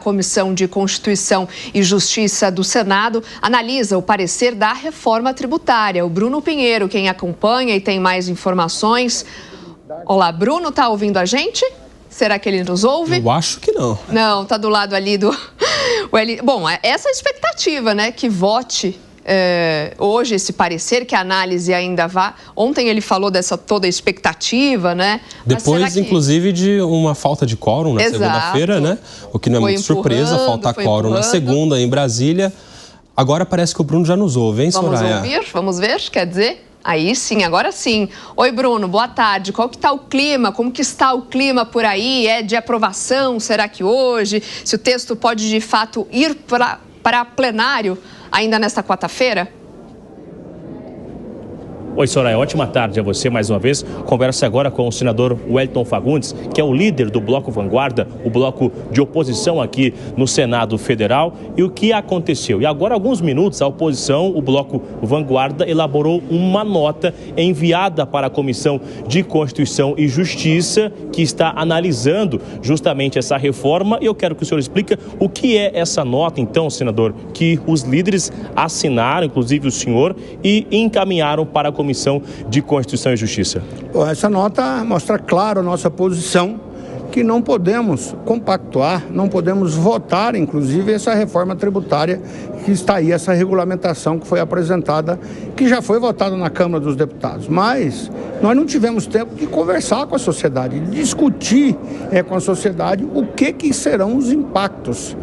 Comissão de Constituição e Justiça do Senado analisa o parecer da reforma tributária. O Bruno Pinheiro, quem acompanha e tem mais informações. Olá, Bruno, tá ouvindo a gente? Será que ele nos ouve? Eu acho que não. Não, tá do lado ali do... Bom, essa é a expectativa, né? Que vote hoje esse parecer, que a análise ainda vá. Ontem ele falou dessa toda expectativa, né? Depois, inclusive, de uma falta de quórum na segunda-feira, né? O que não é muito surpresa, faltar quórum na segunda em Brasília. Agora parece que o Bruno já nos ouve, hein, Soraya? Vamos ouvir? Vamos ver? Quer dizer... Aí sim, agora sim. Oi, Bruno, boa tarde. Qual que está o clima? Como que está o clima por aí? É de aprovação? Será que hoje? Se o texto pode, de fato, ir para plenário ainda nesta quarta-feira? Oi, Soraya, ótima tarde a você mais uma vez. Converso agora com o senador Wellington Fagundes, que é o líder do Bloco Vanguarda, o bloco de oposição aqui no Senado Federal. E o que aconteceu? E agora, há alguns minutos, a oposição, o Bloco Vanguarda, elaborou uma nota enviada para a Comissão de Constituição e Justiça, que está analisando justamente essa reforma. E eu quero que o senhor explique o que é essa nota, então, senador, que os líderes assinaram, inclusive o senhor, e encaminharam para a Comissão de Constituição e Justiça. Essa nota mostra claro a nossa posição, que não podemos compactuar, não podemos votar, inclusive, essa reforma tributária que está aí, essa regulamentação que foi apresentada, que já foi votada na Câmara dos Deputados. Mas nós não tivemos tempo de conversar com a sociedade, de discutir com a sociedade o que serão os impactos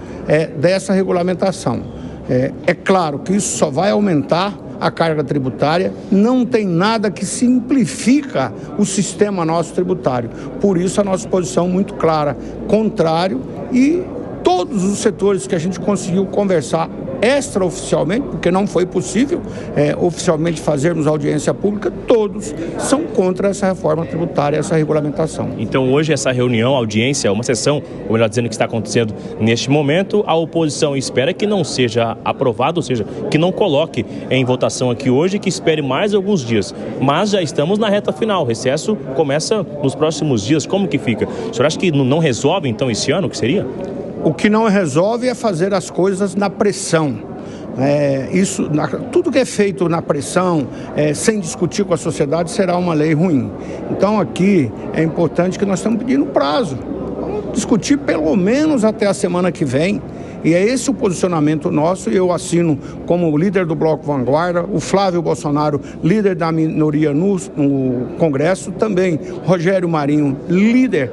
dessa regulamentação. É claro que isso só vai aumentar a carga tributária, não tem nada que simplifica o sistema nosso tributário. Por isso a nossa posição muito clara, contrário, e todos os setores que a gente conseguiu conversar extraoficialmente, porque não foi possível oficialmente fazermos audiência pública, todos são contra essa reforma tributária, essa regulamentação. Então hoje essa reunião, audiência, uma sessão, ou melhor dizendo, que está acontecendo neste momento, a oposição espera que não seja aprovado, ou seja, que não coloque em votação aqui hoje, que espere mais alguns dias. Mas já estamos na reta final, o recesso começa nos próximos dias. Como que fica? O senhor acha que não resolve então esse ano, o que seria? O que não resolve é fazer as coisas na pressão. Tudo que é feito na pressão, sem discutir com a sociedade, será uma lei ruim. Então aqui é importante que nós estamos pedindo prazo. Vamos discutir pelo menos até a semana que vem. E é esse o posicionamento nosso, e eu assino como líder do Bloco Vanguarda, o Flávio Bolsonaro, líder da minoria no Congresso, também Rogério Marinho, líder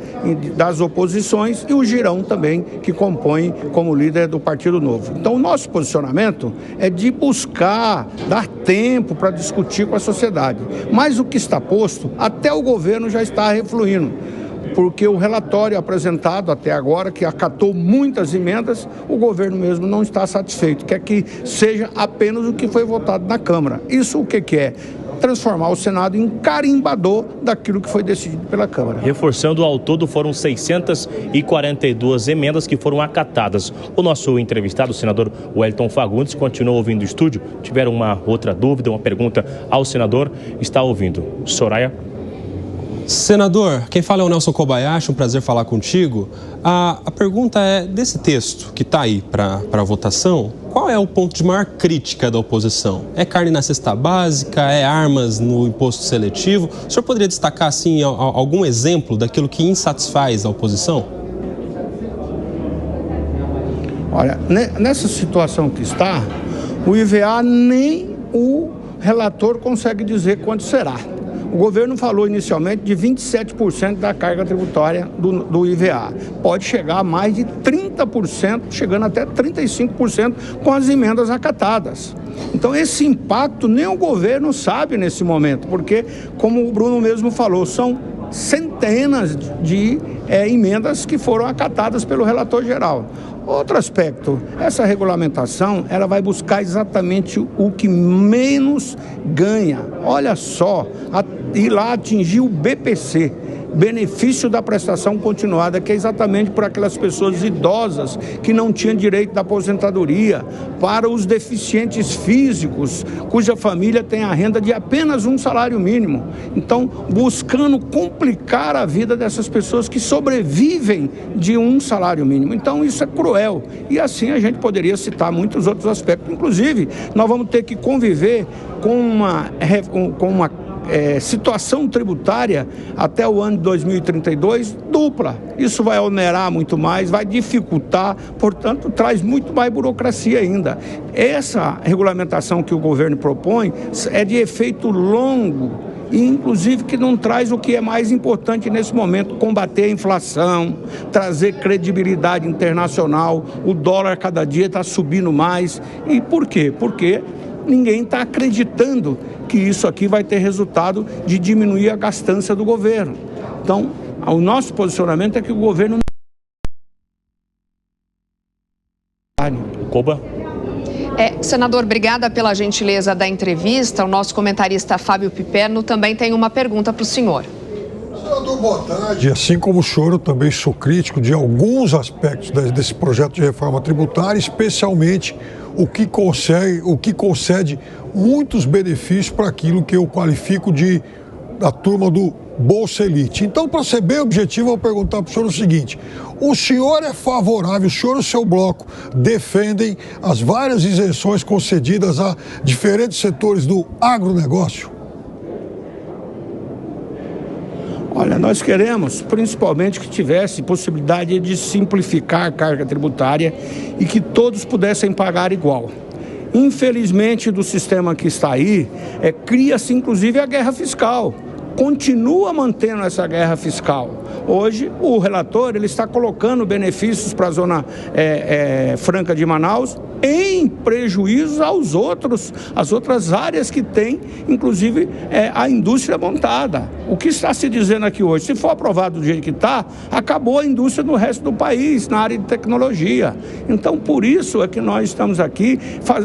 das oposições, e o Girão também, que compõe como líder do Partido Novo. Então o nosso posicionamento é de buscar, dar tempo para discutir com a sociedade. Mas o que está posto, até o governo já está refluindo, porque o relatório apresentado até agora, que acatou muitas emendas, o governo mesmo não está satisfeito, quer que seja apenas o que foi votado na Câmara. Isso o que é? Transformar o Senado em carimbador daquilo que foi decidido pela Câmara. Reforçando, ao todo foram 642 emendas que foram acatadas. O nosso entrevistado, o senador Wellington Fagundes, continua ouvindo o estúdio. Tiveram uma outra dúvida, uma pergunta ao senador, está ouvindo. Soraya? Senador, quem fala é o Nelson Kobayashi, um prazer falar contigo. A pergunta é, desse texto que está aí para votação, qual é o ponto de maior crítica da oposição? É carne na cesta básica? É armas no imposto seletivo? O senhor poderia destacar, assim, algum exemplo daquilo que insatisfaz a oposição? Olha, nessa situação que está, o IVA nem o relator consegue dizer quanto será. O governo falou inicialmente de 27% da carga tributária do IVA. Pode chegar a mais de 30%, chegando até 35% com as emendas acatadas. Então esse impacto nem o governo sabe nesse momento, porque, como o Bruno mesmo falou, são centenas de emendas que foram acatadas pelo relator geral. Outro aspecto, essa regulamentação, ela vai buscar exatamente o que menos ganha. Olha só, ir lá atingir o BPC, benefício da prestação continuada, que é exatamente para aquelas pessoas idosas que não tinham direito da aposentadoria, para os deficientes físicos, cuja família tem a renda de apenas um salário mínimo. Então, buscando complicar a vida dessas pessoas que sobrevivem de um salário mínimo. Então, isso é cruel. E assim a gente poderia citar muitos outros aspectos. Inclusive, nós vamos ter que conviver com uma situação tributária até o ano de 2032 dupla. Isso vai onerar muito mais, vai dificultar, portanto, traz muito mais burocracia ainda. Essa regulamentação que o governo propõe é de efeito longo e, inclusive, que não traz o que é mais importante nesse momento: combater a inflação, trazer credibilidade internacional. O dólar cada dia está subindo mais. E por quê? Porque ninguém está acreditando que isso aqui vai ter resultado de diminuir a gastança do governo. Então, o nosso posicionamento é que o governo Coba. Senador, obrigada pela gentileza da entrevista. O nosso comentarista Fábio Piperno também tem uma pergunta para o senhor. Senador, boa tarde. Assim como o senhor, eu também sou crítico de alguns aspectos desse projeto de reforma tributária, especialmente o que concede muitos benefícios para aquilo que eu qualifico da turma do Bolsa Elite. Então, para ser bem objetivo, eu vou perguntar para o senhor o seguinte: o senhor é favorável, o senhor e o seu bloco defendem as várias isenções concedidas a diferentes setores do agronegócio? Olha, nós queremos principalmente que tivesse possibilidade de simplificar a carga tributária e que todos pudessem pagar igual. Infelizmente, do sistema que está aí, cria-se inclusive a guerra fiscal. Continua mantendo essa guerra fiscal. Hoje, o relator ele está colocando benefícios para a Zona Franca de Manaus em prejuízo às outras áreas que tem, inclusive, a indústria montada. O que está se dizendo aqui hoje? Se for aprovado do jeito que está, acabou a indústria no resto do país, na área de tecnologia. Então, por isso é que nós estamos aqui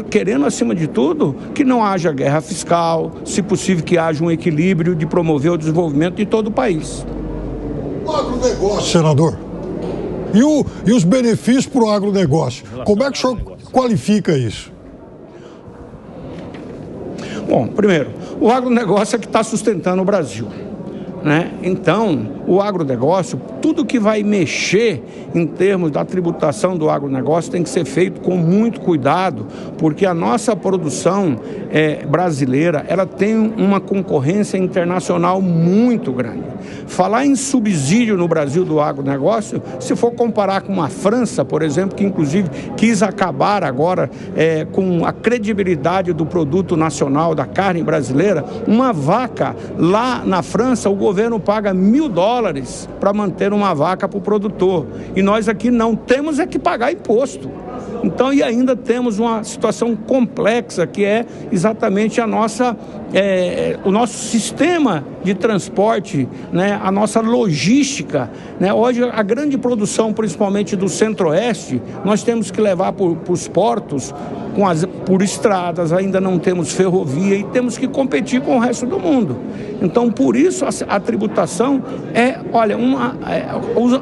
querendo, acima de tudo, que não haja guerra fiscal, se possível que haja um equilíbrio de promover o desenvolvimento de todo o país. O agronegócio, senador, e os benefícios para o agronegócio, como é que o senhor qualifica isso? Bom, primeiro, o agronegócio é que está sustentando o Brasil, né? Então, o agronegócio, tudo que vai mexer em termos da tributação do agronegócio tem que ser feito com muito cuidado, porque a nossa produção brasileira, ela tem uma concorrência internacional muito grande. Falar em subsídio no Brasil do agronegócio, se for comparar com a França, por exemplo, que inclusive quis acabar agora com a credibilidade do produto nacional da carne brasileira, uma vaca lá na França, o governo paga $1.000 para manter uma vaca para o produtor. E nós aqui não temos que pagar imposto. Então, e ainda temos uma situação complexa, que é exatamente o nosso sistema de transporte, né? A nossa logística, né? Hoje, a grande produção, principalmente do Centro-Oeste, nós temos que levar para os portos, por estradas, ainda não temos ferrovia e temos que competir com o resto do mundo. Então, por isso, a tributação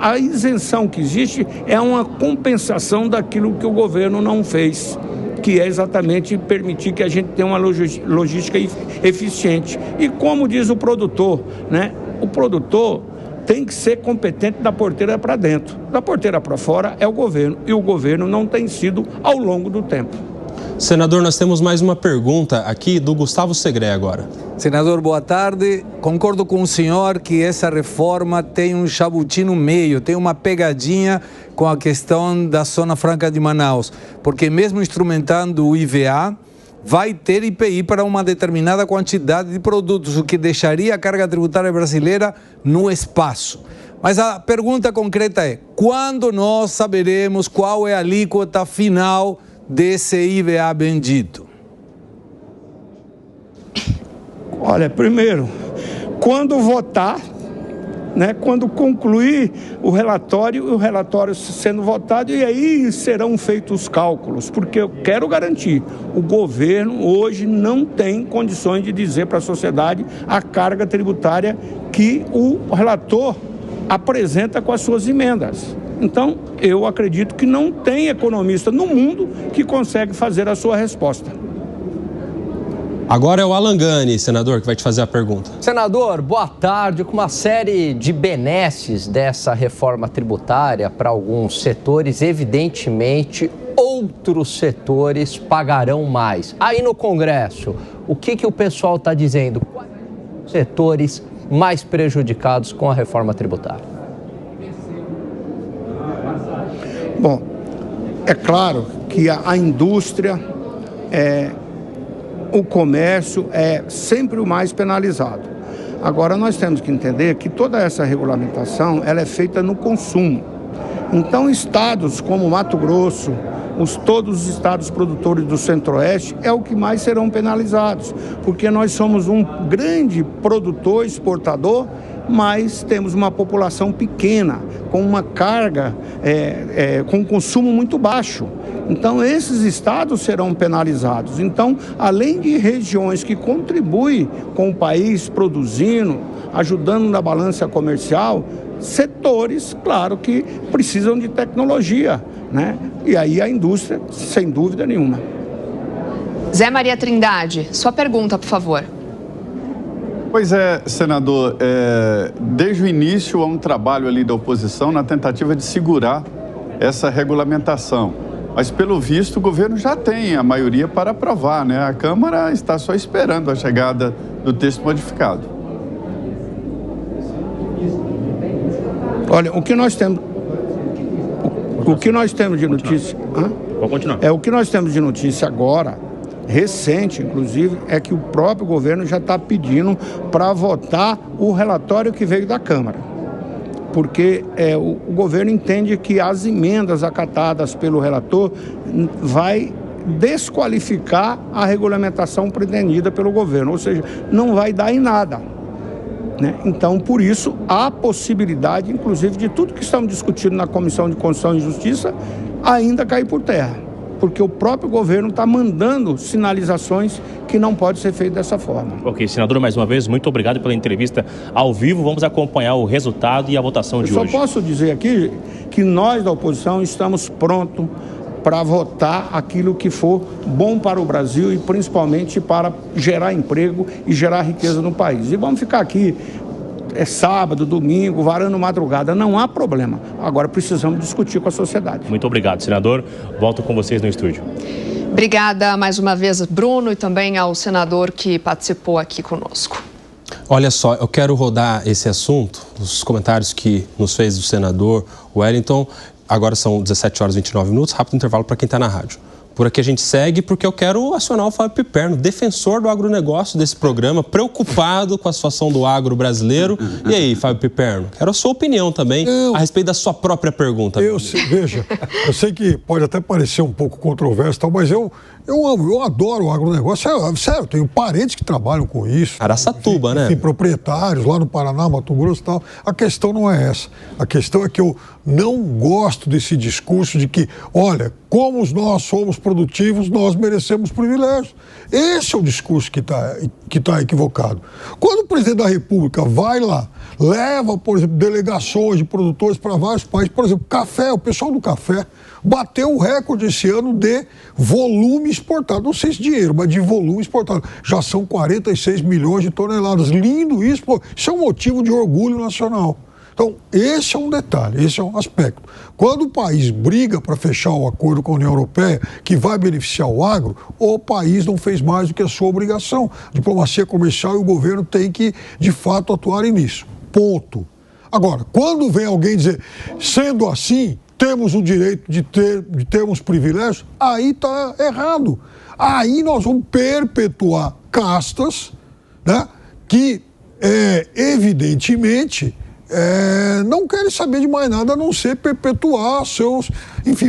a isenção que existe é uma compensação daquilo que o governo não fez, que é exatamente permitir que a gente tenha uma logística eficiente. E como diz o produtor, né? O produtor tem que ser competente da porteira para dentro. Da porteira para fora é o governo, e o governo não tem sido ao longo do tempo. Senador, nós temos mais uma pergunta aqui do Gustavo Segré agora. Senador, boa tarde. Concordo com o senhor que essa reforma tem um jabuti no meio, tem uma pegadinha com a questão da Zona Franca de Manaus, porque mesmo instrumentando o IVA, vai ter IPI para uma determinada quantidade de produtos, o que deixaria a carga tributária brasileira no espaço. Mas a pergunta concreta é: quando nós saberemos qual é a alíquota final desse IVA bendito? Olha, primeiro, quando votar, né, quando concluir o relatório sendo votado, e aí serão feitos os cálculos, porque eu quero garantir, o governo hoje não tem condições de dizer para a sociedade a carga tributária que o relator apresenta com as suas emendas. Então, eu acredito que não tem economista no mundo que consegue fazer a sua resposta. Agora é o Alan Gani, senador, que vai te fazer a pergunta. Senador, boa tarde. Com uma série de benesses dessa reforma tributária para alguns setores, evidentemente, outros setores pagarão mais. Aí no Congresso, o que o pessoal está dizendo? Quais são os setores mais prejudicados com a reforma tributária? Bom, é claro que a indústria, o comércio é sempre o mais penalizado. Agora, nós temos que entender que toda essa regulamentação ela é feita no consumo. Então, estados como Mato Grosso, todos os estados produtores do Centro-Oeste é o que mais serão penalizados, porque nós somos um grande produtor, exportador, mas temos uma população pequena, com uma carga, com um consumo muito baixo. Então, esses estados serão penalizados. Então, além de regiões que contribuem com o país produzindo, ajudando na balança comercial, setores, claro, que precisam de tecnologia, né? E aí a indústria, sem dúvida nenhuma. Zé Maria Trindade, sua pergunta, por favor. Pois é, senador, desde o início há um trabalho ali da oposição na tentativa de segurar essa regulamentação. Mas, pelo visto, o governo já tem a maioria para aprovar, né? A Câmara está só esperando a chegada do texto modificado. Olha, o que nós temos de notícia... Pode continuar. O que nós temos de notícia agora, recente, inclusive, é que o próprio governo já está pedindo para votar o relatório que veio da Câmara. Porque o governo entende que as emendas acatadas pelo relator vai desqualificar a regulamentação pretendida pelo governo, ou seja, não vai dar em nada, né? Então, por isso, há possibilidade, inclusive, de tudo que estamos discutindo na Comissão de Constituição e Justiça ainda cair por terra. Porque o próprio governo está mandando sinalizações que não pode ser feito dessa forma. Ok, senador, mais uma vez, muito obrigado pela entrevista ao vivo. Vamos acompanhar o resultado e a votação de hoje. Eu só posso dizer aqui que nós da oposição estamos prontos para votar aquilo que for bom para o Brasil e principalmente para gerar emprego e gerar riqueza no país. E vamos ficar aqui sábado, domingo, varando madrugada, não há problema. Agora precisamos discutir com a sociedade. Muito obrigado, senador. Volto com vocês no estúdio. Obrigada mais uma vez, Bruno, e também ao senador que participou aqui conosco. Olha só, eu quero rodar esse assunto, os comentários que nos fez o senador Wellington. Agora são 17 horas e 29 minutos, rápido intervalo para quem está na rádio. Por aqui a gente segue porque eu quero acionar o Fábio Piperno, defensor do agronegócio desse programa, preocupado com a situação do agro brasileiro. E aí, Fábio Piperno, quero a sua opinião também a respeito da sua própria pergunta. Veja, eu sei que pode até parecer um pouco controverso, mas eu adoro o agronegócio. Sério, eu tenho parentes que trabalham com isso. Araçatuba, né? Tem proprietários lá no Paraná, Mato Grosso e tal. A questão não é essa. A questão é que eu não gosto desse discurso de que, olha, como nós somos produtivos, nós merecemos privilégios. Esse é o discurso que tá equivocado. Quando o presidente da República vai lá, leva, por exemplo, delegações de produtores para vários países, por exemplo, café, o pessoal do café bateu o recorde esse ano de volume exportado. Não sei se dinheiro, mas de volume exportado. Já são 46 milhões de toneladas. Lindo isso, pô. Isso é um motivo de orgulho nacional. Então, esse é um detalhe, esse é um aspecto. Quando o país briga para fechar o acordo com a União Europeia, que vai beneficiar o agro, o país não fez mais do que a sua obrigação. Diplomacia comercial e o governo tem que, de fato, atuarem nisso. Ponto. Agora, quando vem alguém dizer, sendo assim, temos o direito de termos privilégios, aí está errado. Aí nós vamos perpetuar castas, né, que, evidentemente, não querem saber de mais nada a não ser perpetuar seus,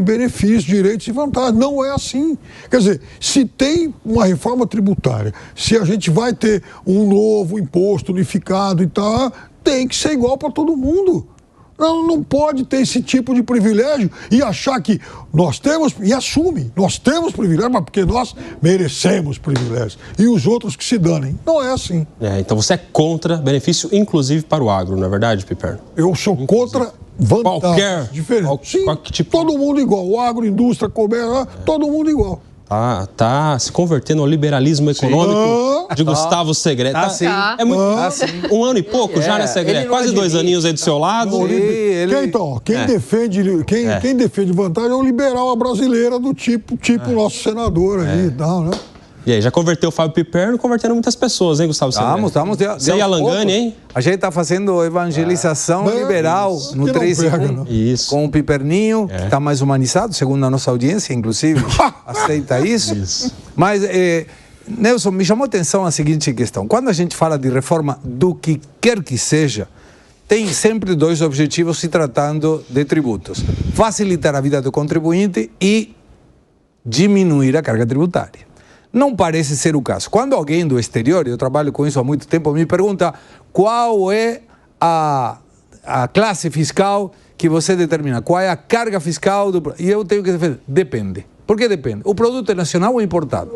benefícios, direitos e vantagens. Não é assim. Quer dizer, se tem uma reforma tributária, se a gente vai ter um novo imposto unificado e tal, tem que ser igual para todo mundo. Não pode ter esse tipo de privilégio e achar que nós temos, e assume, nós temos privilégio, mas porque nós merecemos privilégios. E os outros que se danem. Não é assim. Então você é contra benefício, inclusive para o agro, não é verdade, Piperno? Eu sou contra vantagens. Qualquer diferentes. Sim, tipo... todo mundo igual. O agro, indústria, comércio, todo mundo igual. Tá se convertendo ao liberalismo econômico de Gustavo Segré. Sim. É muito, um ano e pouco já, né, Segré? Quase 2 aninhos aí do seu lado. Quem defende vantagem é o liberal brasileira do tipo nosso senador aí e tal, né? E aí, já converteu o Fábio Piperno, convertendo muitas pessoas, hein, Gustavo Segré? Estamos. Você e a Langani, hein? A gente está fazendo evangelização liberal no 3 e 1, com o Piperninho, que está mais humanizado, segundo a nossa audiência, inclusive, aceita isso. Mas, Nelson, me chamou a atenção a seguinte questão. Quando a gente fala de reforma do que quer que seja, tem sempre 2 objetivos se tratando de tributos. Facilitar a vida do contribuinte e diminuir a carga tributária. Não parece ser o caso. Quando alguém do exterior, eu trabalho com isso há muito tempo, me pergunta qual é a classe fiscal que você determina, qual é a carga fiscal do... E eu tenho que defender, depende. Por que depende? O produto é nacional ou importado?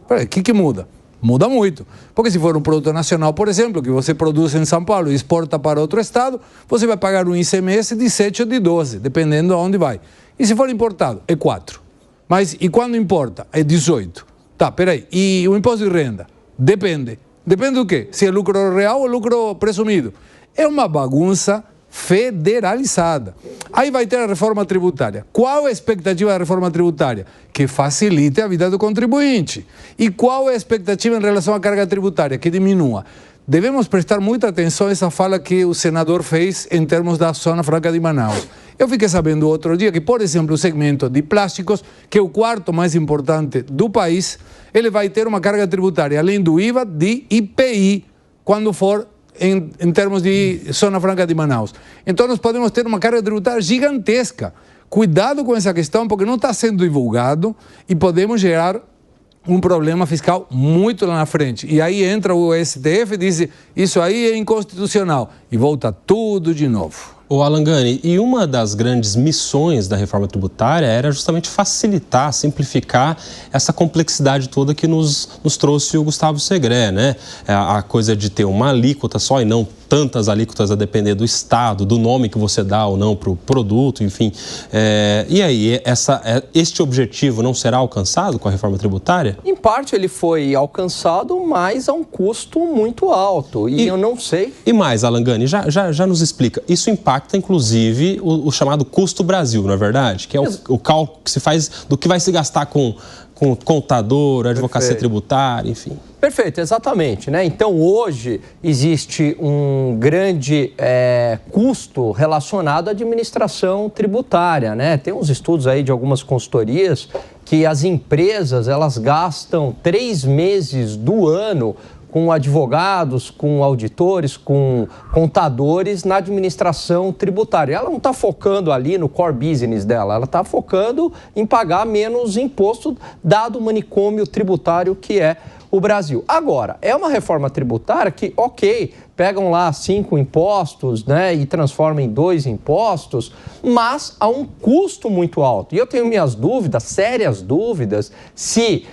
O que muda? Muda muito. Porque se for um produto nacional, por exemplo, que você produz em São Paulo e exporta para outro estado, você vai pagar um ICMS de 7 ou de 12, dependendo de onde vai. E se for importado, é 4. Mas e quando importa? É 18. Tá, peraí. E o imposto de renda? Depende. Depende do quê? Se é lucro real ou lucro presumido. É uma bagunça federalizada. Aí vai ter a reforma tributária. Qual é a expectativa da reforma tributária? Que facilite a vida do contribuinte. E qual é a expectativa em relação à carga tributária? Que diminua. Devemos prestar muita atenção a essa fala que o senador fez em termos da Zona Franca de Manaus. Eu fiquei sabendo outro dia que, por exemplo, o segmento de plásticos, que é o 4º mais importante do país, ele vai ter uma carga tributária, além do IVA, de IPI, quando for em termos de Zona Franca de Manaus. Então, nós podemos ter uma carga tributária gigantesca. Cuidado com essa questão, porque não está sendo divulgado e podemos gerar um problema fiscal muito lá na frente. E aí entra o STF e diz, isso aí é inconstitucional. E volta tudo de novo. Ô Alangani, e uma das grandes missões da reforma tributária era justamente facilitar, simplificar essa complexidade toda que nos trouxe o Gustavo Segré, né? A coisa de ter uma alíquota só e não tantas alíquotas a depender do estado, do nome que você dá ou não para o produto, enfim. E aí, este objetivo não será alcançado com a reforma tributária? Em parte ele foi alcançado, mas a um custo muito alto. E eu não sei... E mais, Alangani, já nos explica. Isso impacta, inclusive, o chamado custo Brasil, não é verdade? Que é o cálculo que se faz do que vai se gastar com contador, advocacia tributária, enfim. Perfeito, exatamente, né? Então, hoje existe um grande custo relacionado à administração tributária, né? Tem uns estudos aí de algumas consultorias que as empresas, elas gastam 3 meses do ano com advogados, com auditores, com contadores na administração tributária. Ela não está focando ali no core business dela, ela está focando em pagar menos imposto, dado o manicômio tributário que é o Brasil. Agora, é uma reforma tributária que, ok, pegam lá 5 impostos, né, e transformam em 2 impostos, mas há um custo muito alto. E eu tenho minhas dúvidas, sérias dúvidas, se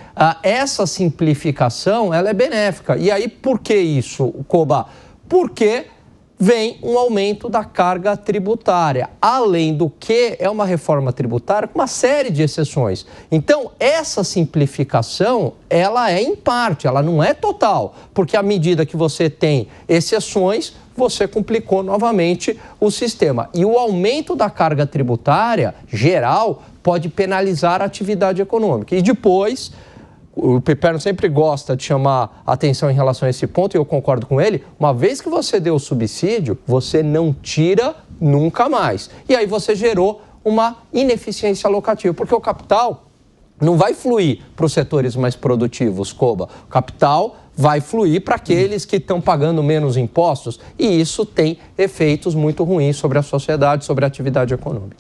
essa simplificação ela é benéfica. E aí, por que isso, Koba? Porque vem um aumento da carga tributária. Além do que, é uma reforma tributária com uma série de exceções. Então, essa simplificação, ela é em parte, ela não é total, porque à medida que você tem exceções, você complicou novamente o sistema. E o aumento da carga tributária geral pode penalizar a atividade econômica. E depois... O Piperno sempre gosta de chamar atenção em relação a esse ponto, e eu concordo com ele. Uma vez que você deu o subsídio, você não tira nunca mais. E aí você gerou uma ineficiência alocativa, porque o capital não vai fluir para os setores mais produtivos, Koba. O capital vai fluir para aqueles que estão pagando menos impostos, e isso tem efeitos muito ruins sobre a sociedade, sobre a atividade econômica.